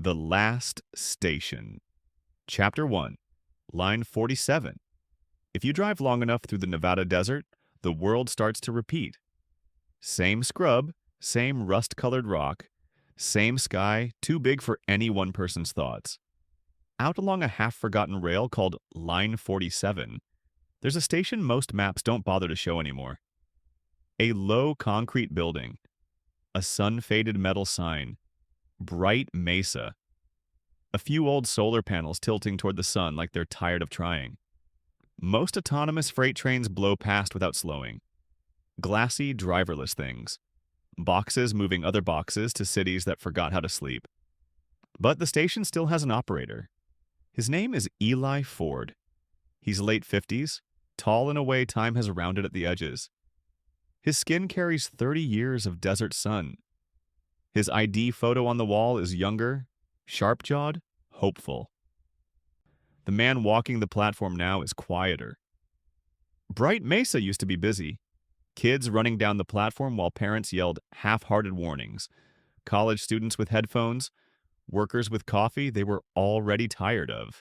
The Last Station. Chapter 1. Line 47. If you drive long enough through the Nevada desert, the world starts to repeat. Same scrub, same rust-colored rock, same sky, too big for any one person's thoughts. Out along a half-forgotten rail called Line 47, there's a station most maps don't bother to show anymore. A low concrete building, a sun-faded metal sign, bright mesa, a few old solar panels tilting toward the sun like they're tired of trying. Most autonomous freight trains blow past without slowing. Glassy, driverless things. Boxes moving other boxes to cities that forgot how to sleep. But the station still has an operator. His name is Eli Ford. He's late 50s, tall in a way time has rounded at the edges. His skin carries 30 years of desert sun. His ID photo on the wall is younger, sharp-jawed, hopeful. The man walking the platform now is quieter. Bright Mesa used to be busy. Kids running down the platform while parents yelled half-hearted warnings. College students with headphones, workers with coffee they were already tired of.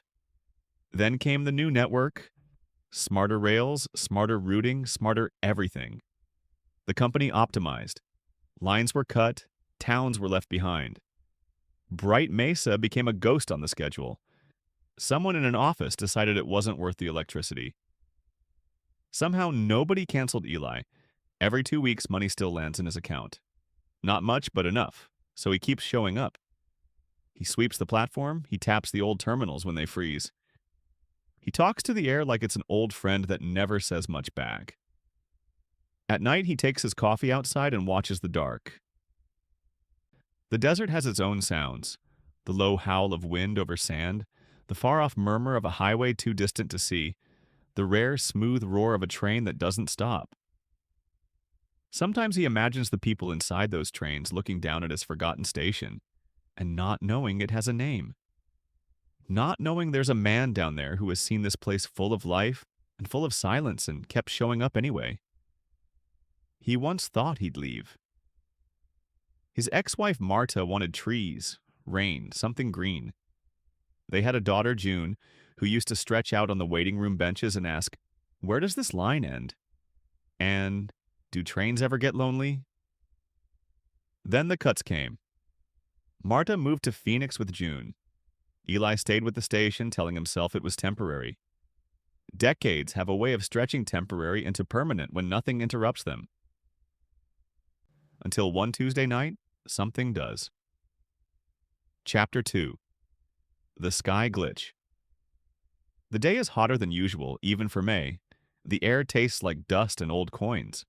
Then came the new network. Smarter rails, smarter routing, smarter everything. The company optimized. Lines were cut, towns were left behind. Bright Mesa became a ghost on the schedule. Someone in an office decided it wasn't worth the electricity. Somehow nobody canceled Eli. Every 2 weeks money still lands in his account. Not much, but enough, so he keeps showing up. He sweeps the platform, he taps the old terminals when they freeze. He talks to the air like it's an old friend that never says much back. At night, he takes his coffee outside and watches the dark. The desert has its own sounds. The low howl of wind over sand, the far-off murmur of a highway too distant to see, the rare, smooth roar of a train that doesn't stop. Sometimes he imagines the people inside those trains looking down at his forgotten station and not knowing it has a name. Not knowing there's a man down there who has seen this place full of life and full of silence and kept showing up anyway. He once thought he'd leave. His ex-wife Marta wanted trees, rain, something green. They had a daughter, June, who used to stretch out on the waiting room benches and ask, "Where does this line end?" And, "Do trains ever get lonely?" Then the cuts came. Marta moved to Phoenix with June. Eli stayed with the station, telling himself it was temporary. Decades have a way of stretching temporary into permanent when nothing interrupts them. Until one Tuesday night, something does. Chapter 2. The Sky Glitch. The day is hotter than usual, even for May. The air tastes like dust and old coins.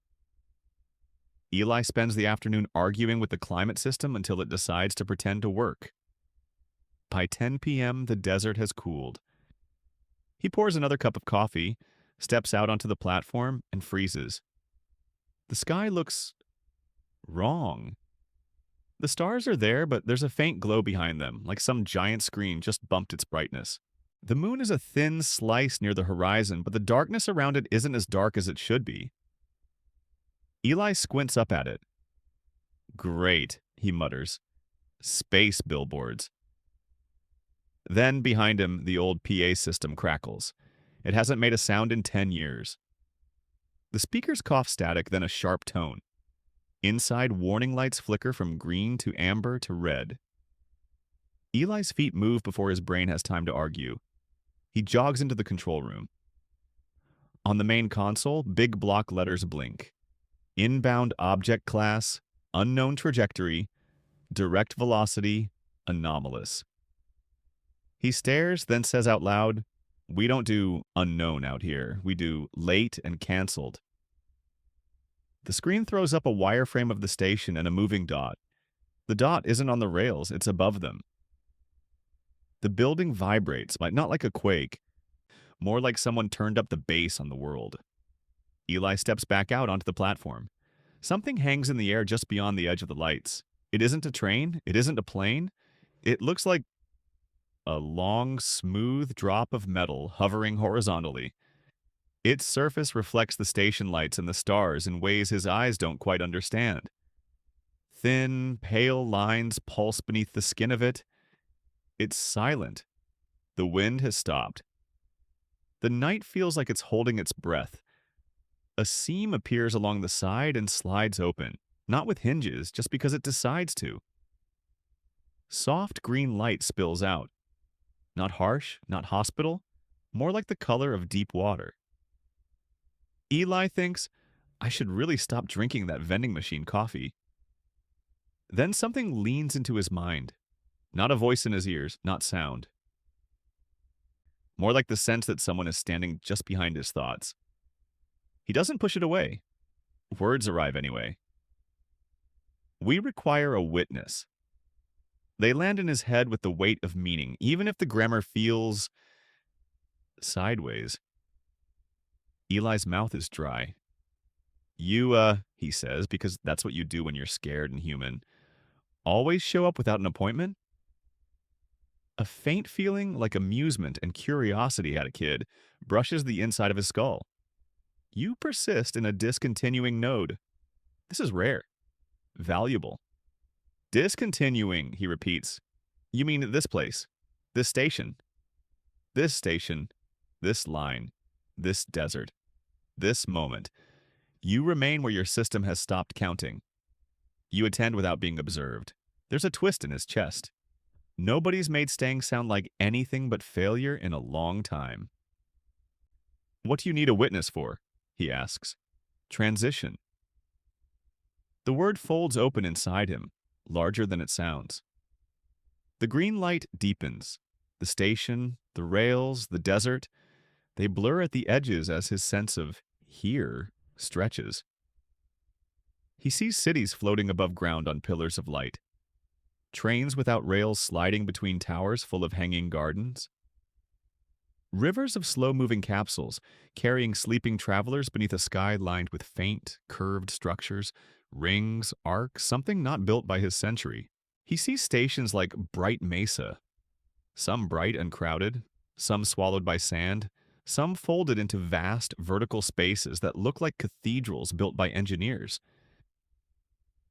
Eli spends the afternoon arguing with the climate system until it decides to pretend to work. By 10 p.m., the desert has cooled. He pours another cup of coffee, steps out onto the platform, and freezes. The sky looks wrong. The stars are there, but there's a faint glow behind them, like some giant screen just bumped its brightness. The moon is a thin slice near the horizon, but the darkness around it isn't as dark as it should be. Eli squints up at it. "Great," he mutters. "Space billboards." Then, behind him, the old PA system crackles. It hasn't made a sound in 10 years. The speakers cough static, then a sharp tone. Inside, warning lights flicker from green to amber to red. Eli's feet move before his brain has time to argue. He jogs into the control room. On the main console, big block letters blink. Inbound object class, unknown trajectory, direct velocity, anomalous. He stares, then says out loud, "We don't do unknown out here. We do late and canceled." The screen throws up a wireframe of the station and a moving dot. The dot isn't on the rails, it's above them. The building vibrates, but not like a quake, more like someone turned up the bass on the world. Eli steps back out onto the platform. Something hangs in the air just beyond the edge of the lights. It isn't a train, it isn't a plane. It looks like a long, smooth drop of metal hovering horizontally. Its surface reflects the station lights and the stars in ways his eyes don't quite understand. Thin, pale lines pulse beneath the skin of it. It's silent. The wind has stopped. The night feels like it's holding its breath. A seam appears along the side and slides open, not with hinges, just because it decides to. Soft green light spills out. Not harsh, not hospital, more like the color of deep water. Eli thinks, I should really stop drinking that vending machine coffee. Then something leans into his mind. Not a voice in his ears, not sound. More like the sense that someone is standing just behind his thoughts. He doesn't push it away. Words arrive anyway. We require a witness. They land in his head with the weight of meaning, even if the grammar feels sideways. Eli's mouth is dry. He says, because that's what you do when you're scared and human. Always show up without an appointment? A faint feeling like amusement and curiosity at a kid brushes the inside of his skull. You persist in a discontinuing node. This is rare. Valuable. Discontinuing, he repeats. You mean this place? This station? This station? This line? This desert? This moment? You remain where your system has stopped counting. You attend without being observed. There's a twist in his chest. Nobody's made staying sound like anything but failure in a long time. What do you need a witness for? He asks. Transition. The word folds open inside him, larger than it sounds. The green light deepens. The station, the rails, the desert, they blur at the edges as his sense of here stretches. He sees cities floating above ground on pillars of light. Trains without rails sliding between towers full of hanging gardens. Rivers of slow-moving capsules, carrying sleeping travelers beneath a sky lined with faint, curved structures, rings, arcs, something not built by his century. He sees stations like Bright Mesa, some bright and crowded, some swallowed by sand, some folded into vast, vertical spaces that look like cathedrals built by engineers.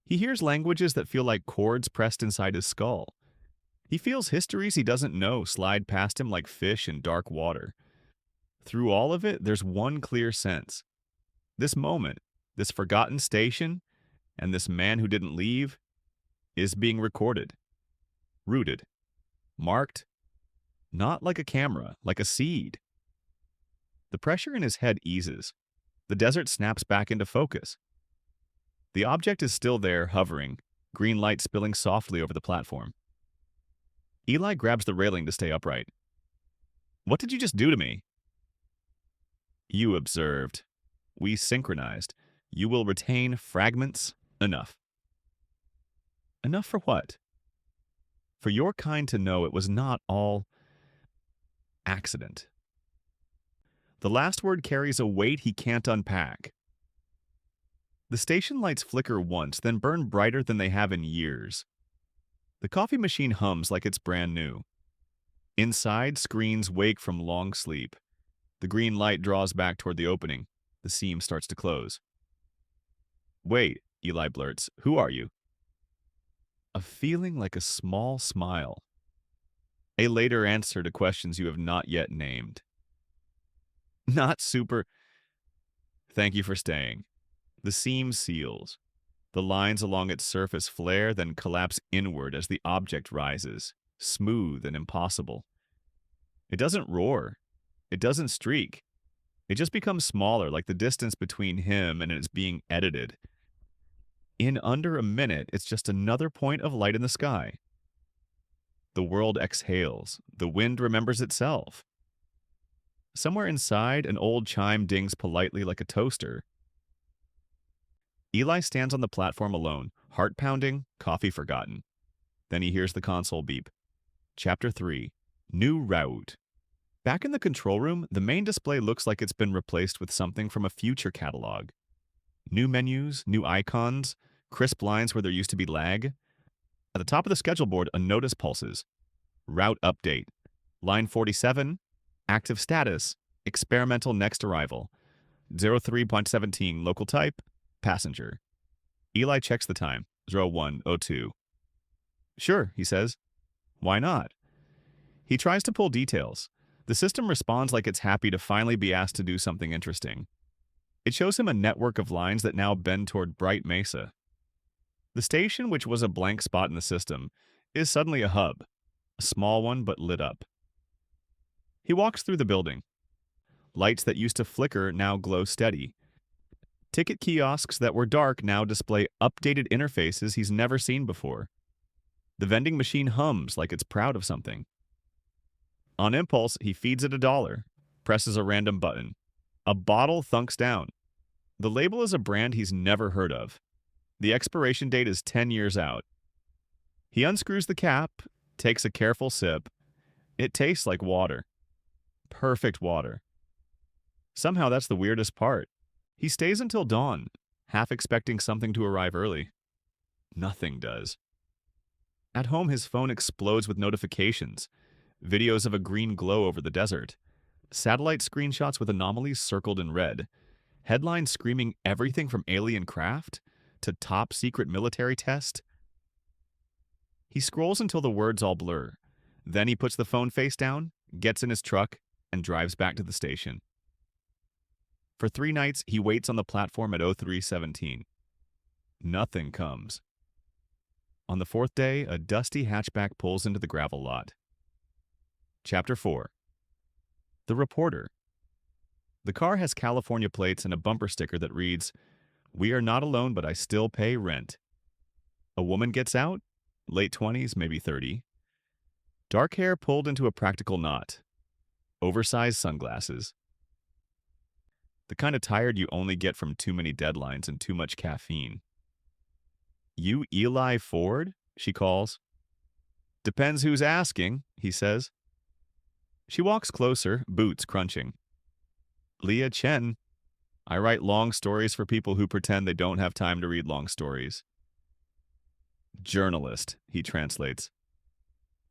He hears languages that feel like chords pressed inside his skull. He feels histories he doesn't know slide past him like fish in dark water. Through all of it, there's one clear sense. This moment, this forgotten station, and this man who didn't leave, is being recorded, rooted, marked, not like a camera, like a seed. The pressure in his head eases. The desert snaps back into focus. The object is still there, hovering, green light spilling softly over the platform. Eli grabs the railing to stay upright. What did you just do to me? You observed. We synchronized. You will retain fragments enough. Enough for what? For your kind to know it was not all accident. The last word carries a weight he can't unpack. The station lights flicker once, then burn brighter than they have in years. The coffee machine hums like it's brand new. Inside, screens wake from long sleep. The green light draws back toward the opening. The seam starts to close. Wait, Eli blurts. Who are you? A feeling like a small smile. A later answer to questions you have not yet named. Not super. Thank you for staying. The seam seals. The lines along its surface flare, then collapse inward as the object rises, smooth and impossible. It doesn't roar. It doesn't streak. It just becomes smaller, like the distance between him and its being edited. In under a minute, it's just another point of light in the sky. The world exhales. The wind remembers itself. Somewhere inside, an old chime dings politely like a toaster. Eli stands on the platform alone, heart pounding, coffee forgotten. Then he hears the console beep. Chapter 3. New Route. Back in the control room, the main display looks like it's been replaced with something from a future catalog. New menus, new icons, crisp lines where there used to be lag. At the top of the schedule board, a notice pulses. Route update. Line 47. Active status. Experimental next arrival. 03.17 local type. Passenger. Eli checks the time. 01:02. Sure, he says. Why not? He tries to pull details. The system responds like it's happy to finally be asked to do something interesting. It shows him a network of lines that now bend toward Bright Mesa. The station, which was a blank spot in the system, is suddenly a hub, a small one but lit up. He walks through the building. Lights that used to flicker now glow steady. Ticket kiosks that were dark now display updated interfaces he's never seen before. The vending machine hums like it's proud of something. On impulse, he feeds it $1, presses a random button. A bottle thunks down. The label is a brand he's never heard of. The expiration date is 10 years out. He unscrews the cap, takes a careful sip. It tastes like water. Perfect water. Somehow that's the weirdest part. He stays until dawn, half expecting something to arrive early. Nothing does. At home, his phone explodes with notifications. Videos of a green glow over the desert. Satellite screenshots with anomalies circled in red. Headlines screaming everything from alien craft to top secret military test. He scrolls until the words all blur. Then he puts the phone face down, gets in his truck, and drives back to the station. For 3 nights, he waits on the platform at 0317. Nothing comes. On the 4th day, a dusty hatchback pulls into the gravel lot. Chapter 4. The Reporter. The car has California plates and a bumper sticker that reads, "We are not alone, but I still pay rent." A woman gets out, late 20s, maybe 30. Dark hair pulled into a practical knot. Oversized sunglasses. The kind of tired you only get from too many deadlines and too much caffeine. "You Eli Ford?" she calls. "Depends who's asking," he says. She walks closer, boots crunching. "Leah Chen. I write long stories for people who pretend they don't have time to read long stories." "Journalist," he translates.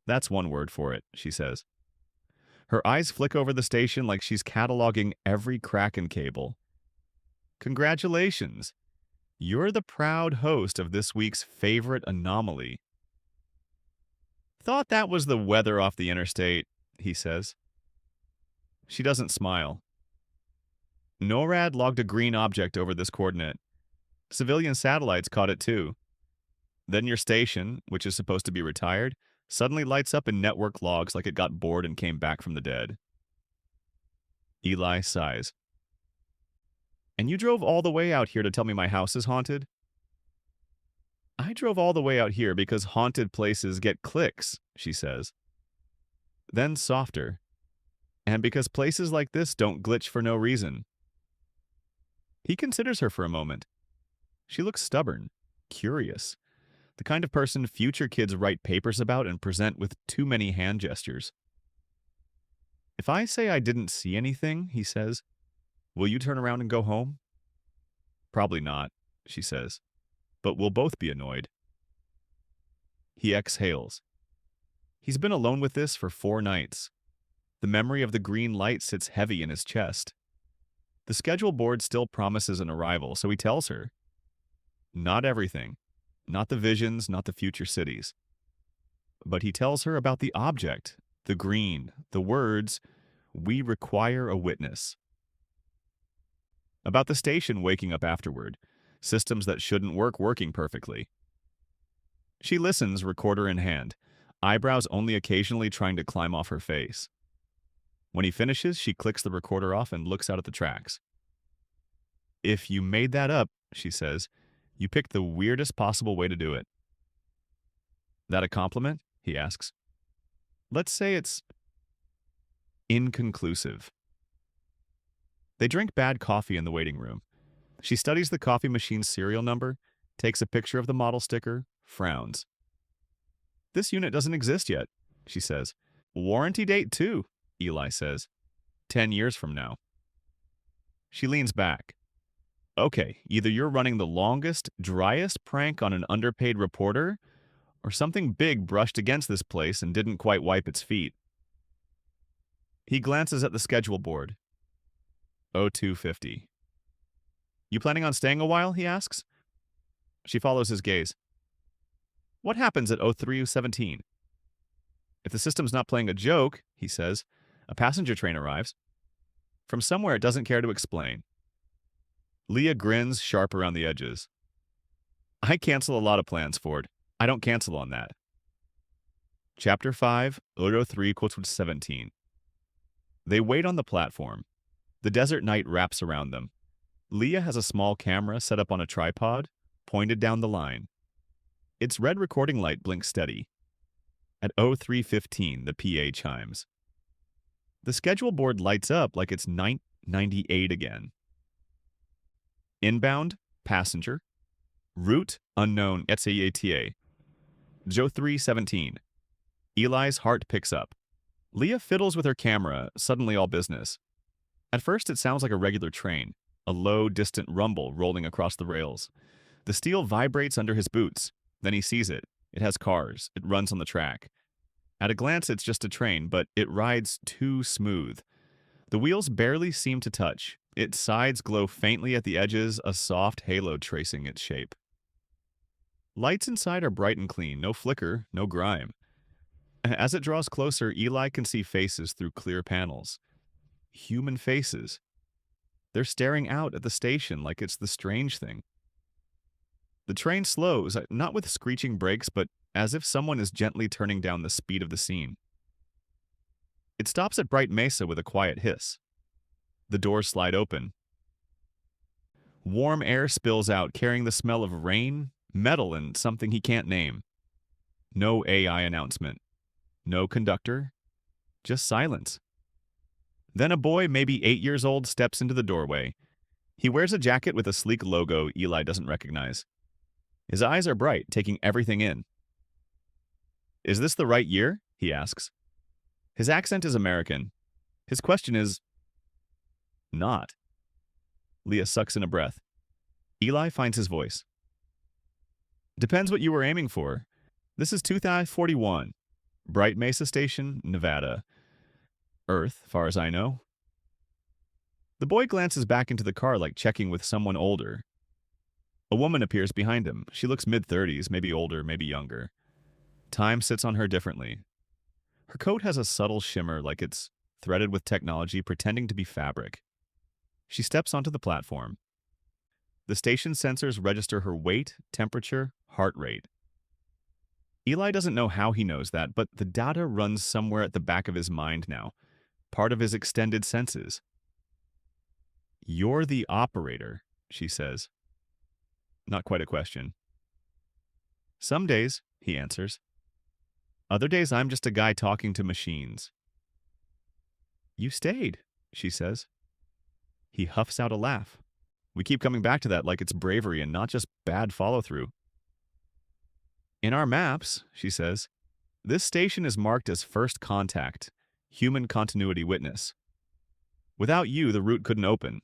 "That's one word for it," she says. Her eyes flick over the station like she's cataloging every crack in cable. "Congratulations. You're the proud host of this week's favorite anomaly." "Thought that was the weather off the interstate," he says. She doesn't smile. "NORAD logged a green object over this coordinate. Civilian satellites caught it too. Then your station, which is supposed to be retired, suddenly lights up in network logs like it got bored and came back from the dead." Eli sighs. "And you drove all the way out here to tell me my house is haunted?" "I drove all the way out here because haunted places get clicks," she says. Then softer. "And because places like this don't glitch for no reason." He considers her for a moment. She looks stubborn, curious, the kind of person future kids write papers about and present with too many hand gestures. "If I say I didn't see anything," he says, "will you turn around and go home?" "Probably not," she says, "but we'll both be annoyed." He exhales. He's been alone with this for 4 nights. The memory of the green light sits heavy in his chest. The schedule board still promises an arrival, so he tells her. Not everything. Not the visions, not the future cities. But he tells her about the object, the green, the words, "We require a witness." About the station waking up afterward, systems that shouldn't work working perfectly. She listens, recorder in hand, eyebrows only occasionally trying to climb off her face. When he finishes, she clicks the recorder off and looks out at the tracks. "If you made that up," she says, "you picked the weirdest possible way to do it." "That a compliment?" he asks. "Let's say it's inconclusive." They drink bad coffee in the waiting room. She studies the coffee machine's serial number, takes a picture of the model sticker, frowns. "This unit doesn't exist yet," she says. "Warranty date, too," Eli says. 10 years from now. She leans back. "Okay, either you're running the longest, driest prank on an underpaid reporter, or something big brushed against this place and didn't quite wipe its feet." He glances at the schedule board. 0250. "You planning on staying a while?" he asks. She follows his gaze. "What happens at 0317? If the system's not playing a joke, he says, a passenger train arrives. From somewhere it doesn't care to explain. Leah grins sharp around the edges. I cancel a lot of plans, Ford. I don't cancel on that. Chapter 5, Odo 3, quotes 17. They wait on the platform. The desert night wraps around them. Leah has a small camera set up on a tripod, pointed down the line. Its red recording light blinks steady. At 03:15, the PA chimes. The schedule board lights up like it's 998 again. Inbound, passenger. Route, unknown, ETA. Joe 3:17. Eli's heart picks up. Leah fiddles with her camera, suddenly all business. At first it sounds like a regular train, a low, distant rumble rolling across the rails. The steel vibrates under his boots. Then he sees it. It has cars. It runs on the track. At a glance, it's just a train, but it rides too smooth. The wheels barely seem to touch. Its sides glow faintly at the edges, a soft halo tracing its shape. Lights inside are bright and clean, no flicker, no grime. As it draws closer, Eli can see faces through clear panels. Human faces. They're staring out at the station like it's the strange thing. The train slows, not with screeching brakes, but as if someone is gently turning down the speed of the scene. It stops at Bright Mesa with a quiet hiss. The doors slide open. Warm air spills out, carrying the smell of rain, metal, and something he can't name. No AI announcement. No conductor. Just silence. Then a boy, maybe 8 years old, steps into the doorway. He wears a jacket with a sleek logo Eli doesn't recognize. His eyes are bright, taking everything in. Is this the right year? He asks. His accent is American. His question is not. Leah sucks in a breath. Eli finds his voice. Depends what you were aiming for. This is 2041. Bright Mesa Station, Nevada. Earth, far as I know. The boy glances back into the car like checking with someone older. A woman appears behind him. She looks mid-30s, maybe older, maybe younger. Time sits on her differently. Her coat has a subtle shimmer like it's threaded with technology pretending to be fabric. She steps onto the platform. The station sensors register her weight, temperature, heart rate. Eli doesn't know how he knows that, but the data runs somewhere at the back of his mind now, part of his extended senses. You're the operator, she says. Not quite a question. Some days, he answers. Other days I'm just a guy talking to machines. You stayed, she says. He huffs out a laugh. We keep coming back to that like it's bravery and not just bad follow-through. In our maps, she says, this station is marked as first contact, human continuity witness. Without you, the route couldn't open.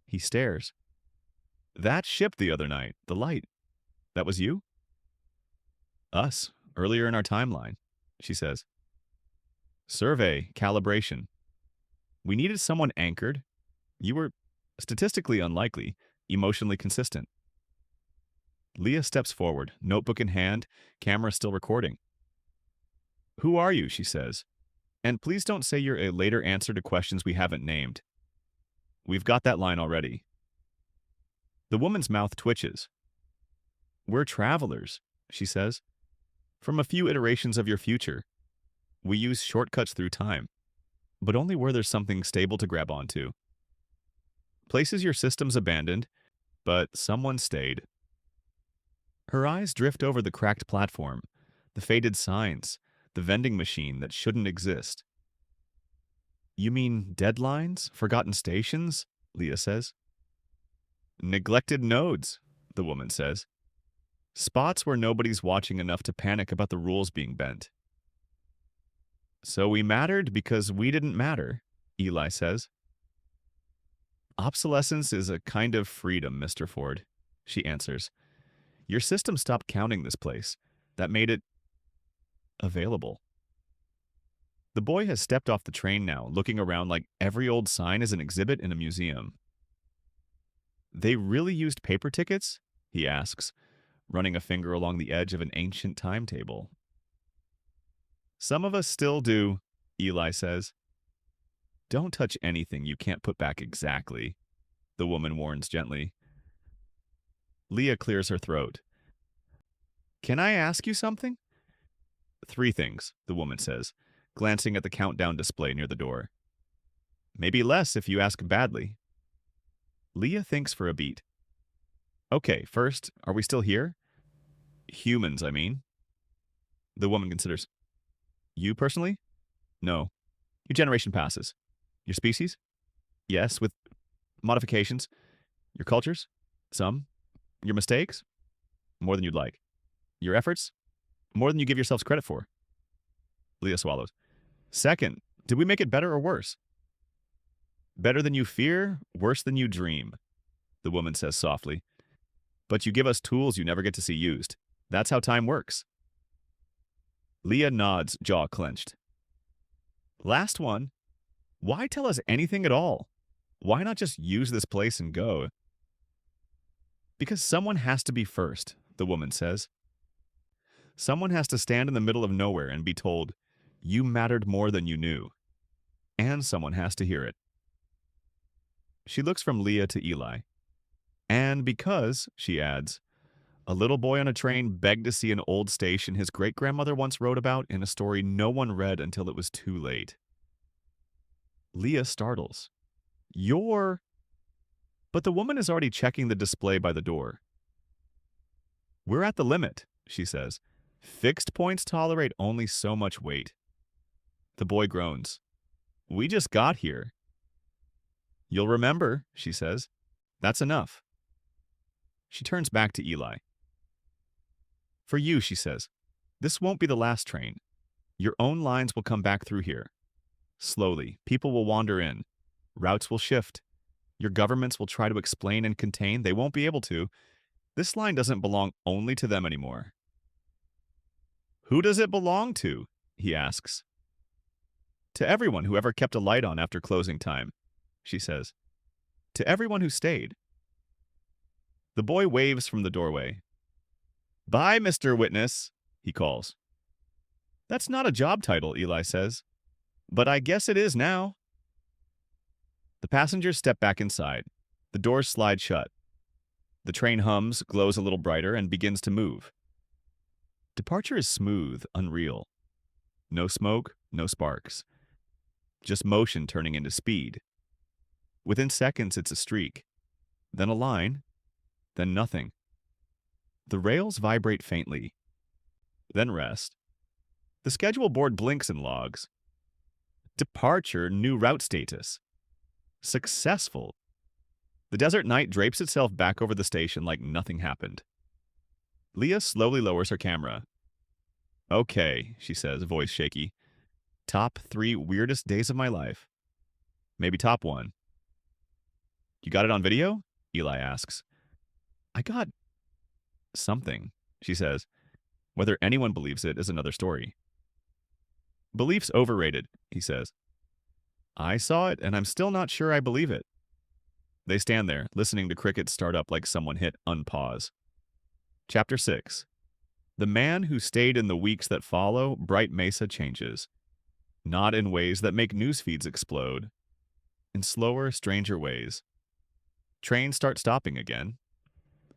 He stares. That ship the other night, the light, that was you? Us, earlier in our timeline, she says. Survey, calibration. We needed someone anchored. You were statistically unlikely, emotionally consistent. Leah steps forward, notebook in hand, camera still recording. Who are you, she says. And please don't say you're a later answer to questions we haven't named. We've got that line already. The woman's mouth twitches. We're travelers, she says. From a few iterations of your future. We use shortcuts through time, but only where there's something stable to grab onto. Places your system's abandoned, but someone stayed. Her eyes drift over the cracked platform, the faded signs, the vending machine that shouldn't exist. You mean deadlines? Forgotten stations? Leah says. Neglected nodes, the woman says. Spots where nobody's watching enough to panic about the rules being bent. So we mattered because we didn't matter, Eli says. Obsolescence is a kind of freedom, Mr. Ford, she answers. Your system stopped counting this place. That made it available. The boy has stepped off the train now, looking around like every old sign is an exhibit in a museum. They really used paper tickets? He asks, running a finger along the edge of an ancient timetable. Some of us still do, Eli says. Don't touch anything you can't put back exactly, the woman warns gently. Leah clears her throat. Can I ask you something? 3 things, the woman says, glancing at the countdown display near the door. Maybe less if you ask badly. Leah thinks for a beat. Okay, first, are we still here? Humans, I mean. The woman considers. You personally? No. Your generation passes. Your species? Yes, with modifications. Your cultures? Some. Your mistakes? More than you'd like. Your efforts? More than you give yourselves credit for. Leah swallows. Second, did we make it better or worse? Better than you fear, worse than you dream, the woman says softly. But you give us tools you never get to see used. That's how time works. Leah nods, jaw clenched. Last one. Why tell us anything at all? Why not just use this place and go? Because someone has to be first, the woman says. Someone has to stand in the middle of nowhere and be told, you mattered more than you knew. And someone has to hear it. She looks from Leah to Eli. And because, she adds, a little boy on a train begged to see an old station his great-grandmother once wrote about in a story no one read until it was too late. Leah startles. You're... But the woman is already checking the display by the door. We're at the limit, she says. Fixed points tolerate only so much weight. The boy groans. We just got here. You'll remember, she says. That's enough. She turns back to Eli. For you, she says, this won't be the last train. Your own lines will come back through here. Slowly, people will wander in. Routes will shift. Your governments will try to explain and contain. They won't be able to. This line doesn't belong only to them anymore. Who does it belong to? He asks. To everyone who ever kept a light on after closing time, she says. To everyone who stayed. The boy waves from the doorway. Bye, Mr. Witness, he calls. That's not a job title, Eli says. But I guess it is now. The passengers step back inside. The doors slide shut. The train hums, glows a little brighter, and begins to move. Departure is smooth, unreal. No smoke, no sparks. Just motion turning into speed. Within seconds, it's a streak. Then a line. Then nothing. The rails vibrate faintly. Then rest. The schedule board blinks and logs. Departure, new route status. Successful. The desert night drapes itself back over the station like nothing happened. Leah slowly lowers her camera. Okay, she says, voice shaky. Top 3 weirdest days of my life. Maybe top 1. You got it on video? Eli asks. I got something, she says. Whether anyone believes it is another story. Belief's overrated, he says. I saw it, and I'm still not sure I believe it. They stand there, listening to crickets start up like someone hit unpause. Chapter 6. The man who stayed in the weeks that follow, Bright Mesa changes. Not in ways that make news feeds explode. In slower, stranger ways. Trains start stopping again.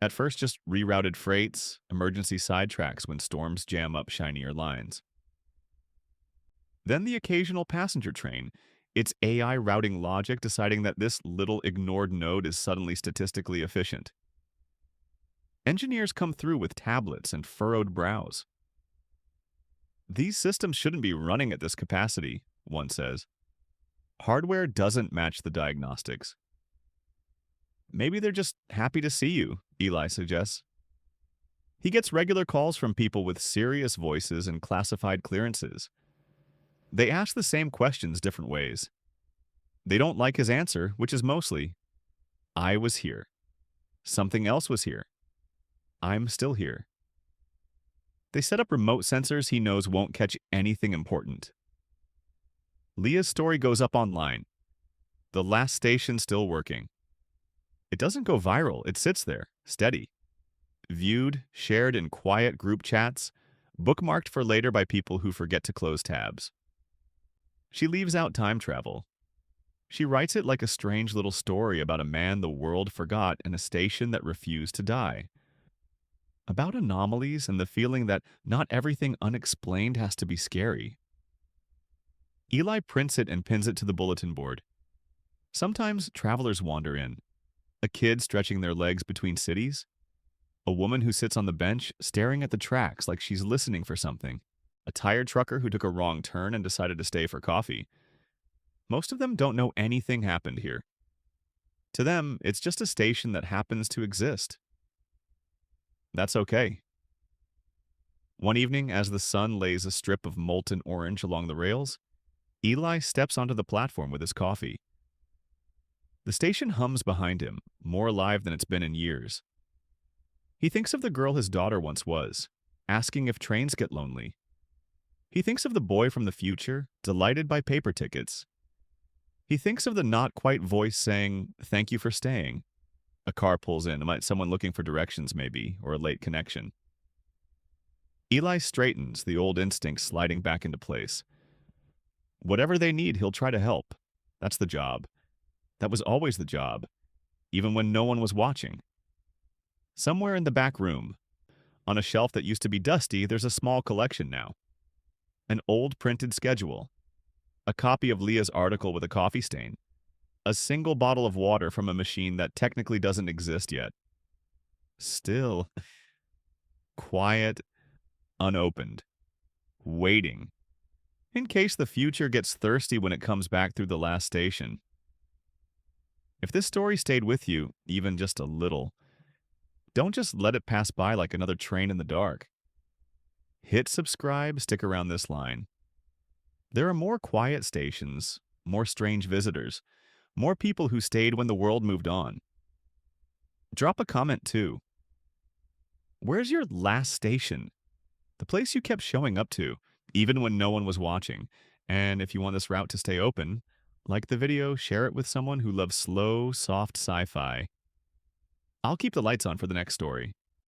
At first just rerouted freights, emergency sidetracks when storms jam up shinier lines. Then the occasional passenger train, its AI routing logic deciding that this little ignored node is suddenly statistically efficient. Engineers come through with tablets and furrowed brows. These systems shouldn't be running at this capacity, one says. Hardware doesn't match the diagnostics. Maybe they're just happy to see you, Eli suggests. He gets regular calls from people with serious voices and classified clearances. They ask the same questions different ways. They don't like his answer, which is mostly, I was here. Something else was here. I'm still here. They set up remote sensors he knows won't catch anything important. Leah's story goes up online. The last station still working. It doesn't go viral, it sits there, steady. Viewed, shared in quiet group chats, bookmarked for later by people who forget to close tabs. She leaves out time travel. She writes it like a strange little story about a man the world forgot and a station that refused to die. About anomalies and the feeling that not everything unexplained has to be scary. Eli prints it and pins it to the bulletin board. Sometimes travelers wander in. A kid stretching their legs between cities. A woman who sits on the bench staring at the tracks like she's listening for something. A tired trucker who took a wrong turn and decided to stay for coffee. Most of them don't know anything happened here. To them, it's just a station that happens to exist. That's okay. One evening, as the sun lays a strip of molten orange along the rails, Eli steps onto the platform with his coffee. The station hums behind him, more alive than it's been in years. He thinks of the girl his daughter once was, asking if trains get lonely. He thinks of the boy from the future, delighted by paper tickets. He thinks of the not-quite voice saying, "Thank you for staying." A car pulls in, someone looking for directions maybe, or a late connection. Eli straightens, the old instinct sliding back into place. Whatever they need, he'll try to help. That's the job. That was always the job, even when no one was watching. Somewhere in the back room, on a shelf that used to be dusty, there's a small collection now. An old printed schedule. A copy of Leah's article with a coffee stain. A single bottle of water from a machine that technically doesn't exist yet. Still, quiet, unopened, waiting, in case the future gets thirsty when it comes back through the last station. If this story stayed with you, even just a little, don't just let it pass by like another train in the dark. Hit subscribe, stick around this line. There are more quiet stations, more strange visitors, more people who stayed when the world moved on. Drop a comment too. Where's your last station? The place you kept showing up to, even when no one was watching. And if you want this route to stay open, like the video, share it with someone who loves slow, soft sci-fi. I'll keep the lights on for the next story.